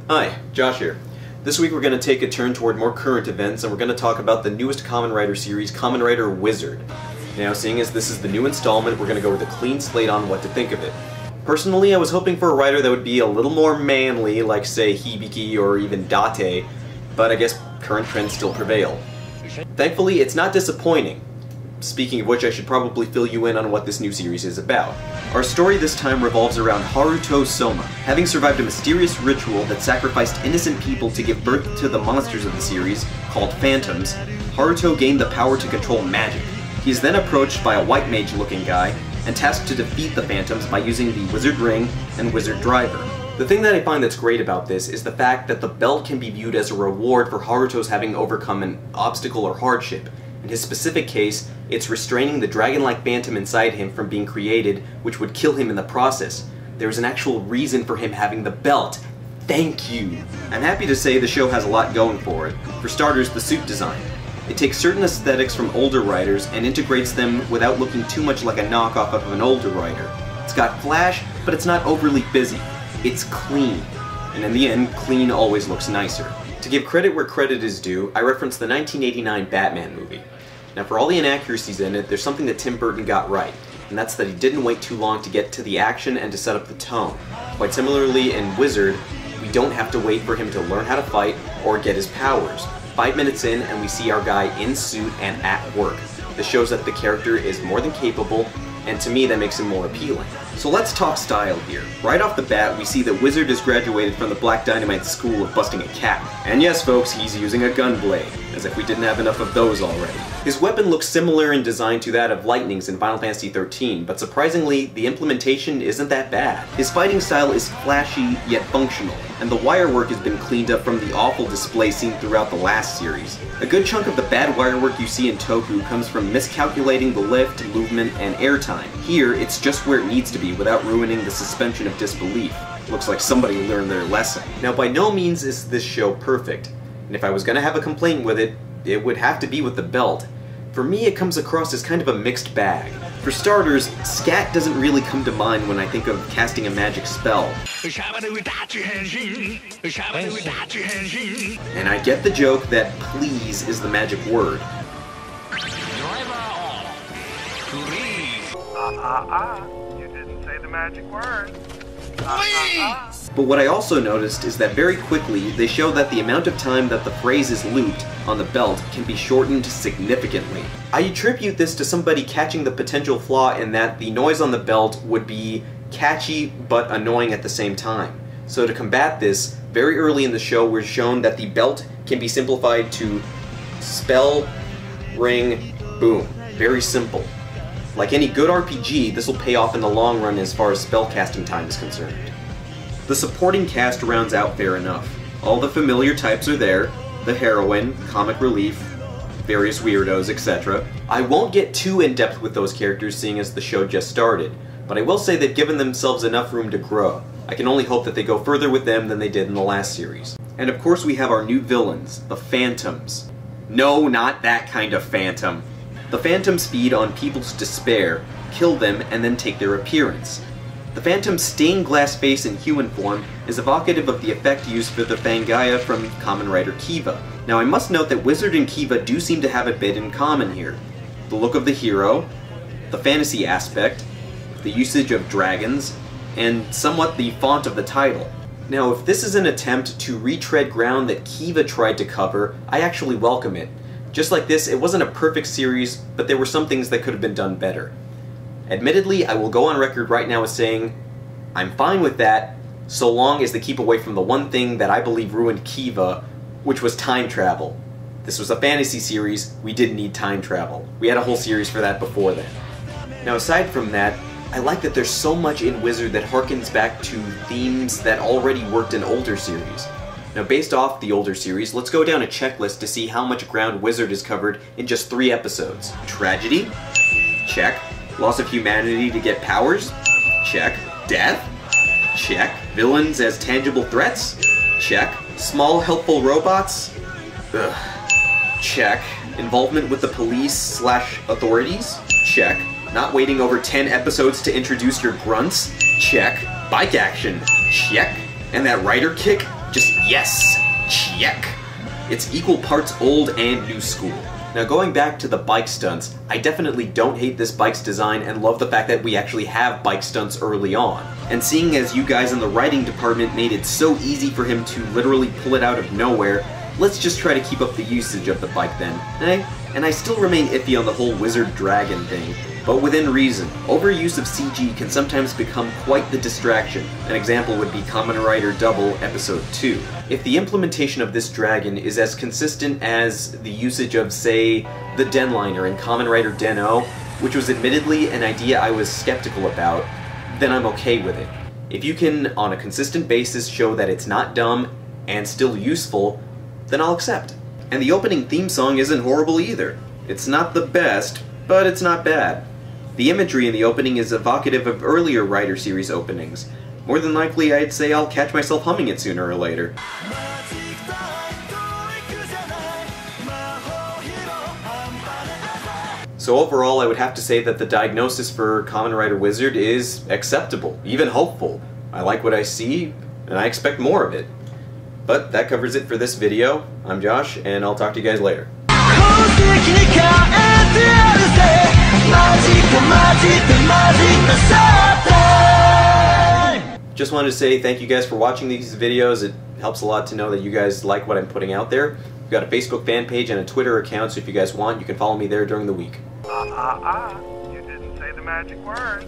Hi, Josh here. This week we're going to take a turn toward more current events and we're going to talk about the newest Kamen Rider series, Kamen Rider Wizard. Now, seeing as this is the new installment, we're going to go with a clean slate on what to think of it. Personally, I was hoping for a writer that would be a little more manly, like say Hibiki or even Date, but I guess current trends still prevail. Thankfully, it's not disappointing. Speaking of which, I should probably fill you in on what this new series is about. Our story this time revolves around Haruto Soma. Having survived a mysterious ritual that sacrificed innocent people to give birth to the monsters of the series, called Phantoms, Haruto gained the power to control magic. He is then approached by a white mage-looking guy, and tasked to defeat the Phantoms by using the Wizard Ring and Wizard Driver. The thing that I find that's great about this is the fact that the belt can be viewed as a reward for Haruto's having overcome an obstacle or hardship. In his specific case, it's restraining the dragon-like phantom inside him from being created, which would kill him in the process. There's an actual reason for him having the belt. Thank you! I'm happy to say the show has a lot going for it. For starters, the suit design. It takes certain aesthetics from older writers and integrates them without looking too much like a knockoff of an older writer. It's got flash, but it's not overly busy. It's clean. And in the end, clean always looks nicer. To give credit where credit is due, I referenced the 1989 Batman movie. Now, for all the inaccuracies in it, there's something that Tim Burton got right, and that's that he didn't wait too long to get to the action and to set up the tone. Quite similarly, in Wizard, we don't have to wait for him to learn how to fight or get his powers. 5 minutes in, and we see our guy in suit and at work. This shows that the character is more than capable, and to me that makes him more appealing. So let's talk style here. Right off the bat, we see that Wizard has graduated from the Black Dynamite school of busting a cap. And yes folks, he's using a gun blade, as if we didn't have enough of those already. His weapon looks similar in design to that of Lightning's in Final Fantasy XIII, but surprisingly, the implementation isn't that bad. His fighting style is flashy, yet functional, and the wirework has been cleaned up from the awful display seen throughout the last series. A good chunk of the bad wirework you see in Toku comes from miscalculating the lift, movement, and airtime. Here, it's just where it needs to be without ruining the suspension of disbelief. Looks like somebody learned their lesson. Now, by no means is this show perfect, and if I was gonna have a complaint with it, it would have to be with the belt. For me, it comes across as kind of a mixed bag. For starters, scat doesn't really come to mind when I think of casting a magic spell. And I get the joke that please is the magic word. You didn't say the magic word. But what I also noticed is that very quickly they show that the amount of time that the phrase is looped on the belt can be shortened significantly. I attribute this to somebody catching the potential flaw in that the noise on the belt would be catchy but annoying at the same time. So to combat this, very early in the show we're shown that the belt can be simplified to spell, ring, boom. Very simple. Like any good RPG, this will pay off in the long run as far as spellcasting time is concerned. The supporting cast rounds out fair enough. All the familiar types are there, the heroine, comic relief, various weirdos, etc. I won't get too in-depth with those characters seeing as the show just started, but I will say they've given themselves enough room to grow. I can only hope that they go further with them than they did in the last series. And of course we have our new villains, the Phantoms. No, not that kind of phantom. The Phantoms feed on people's despair, kill them, and then take their appearance. The Phantom's stained glass face in human form is evocative of the effect used for the Fangaya from Kamen Rider Kiva. Now I must note that Wizard and Kiva do seem to have a bit in common here. The look of the hero, the fantasy aspect, the usage of dragons, and somewhat the font of the title. Now if this is an attempt to retread ground that Kiva tried to cover, I actually welcome it. Just like this, it wasn't a perfect series, but there were some things that could have been done better. Admittedly, I will go on record right now as saying, I'm fine with that, so long as they keep away from the one thing that I believe ruined Kiva, which was time travel. This was a fantasy series, we didn't need time travel. We had a whole series for that before then. Now aside from that, I like that there's so much in Wizard that harkens back to themes that already worked in older series. Now based off the older series, let's go down a checklist to see how much ground Wizard has covered in just 3 episodes. Tragedy? Check. Loss of humanity to get powers? Check. Death? Check. Villains as tangible threats? Check. Small helpful robots? Ugh. Check. Involvement with the police/authorities? Check. Not waiting over 10 episodes to introduce your grunts? Check. Bike action? Check. And that rider kick? Just yes! Check! It's equal parts old and new school. Now going back to the bike stunts, I definitely don't hate this bike's design and love the fact that we actually have bike stunts early on. And seeing as you guys in the writing department made it so easy for him to literally pull it out of nowhere, let's just try to keep up the usage of the bike then, eh? And I still remain iffy on the whole wizard dragon thing, but within reason. Overuse of CG can sometimes become quite the distraction. An example would be Kamen Rider Double Episode 2. If the implementation of this dragon is as consistent as the usage of, say, the Denliner in Kamen Rider Den-O, which was admittedly an idea I was skeptical about, then I'm okay with it. If you can, on a consistent basis, show that it's not dumb and still useful, then I'll accept. And the opening theme song isn't horrible either. It's not the best, but it's not bad. The imagery in the opening is evocative of earlier Rider series openings. More than likely, I'd say I'll catch myself humming it sooner or later. So overall, I would have to say that the diagnosis for Kamen Rider Wizard is acceptable, even hopeful. I like what I see, and I expect more of it. But that covers it for this video. I'm Josh, and I'll talk to you guys later. Just wanted to say thank you guys for watching these videos. It helps a lot to know that you guys like what I'm putting out there. We've got a Facebook fan page and a Twitter account, so if you guys want, you can follow me there during the week. You didn't say the magic word.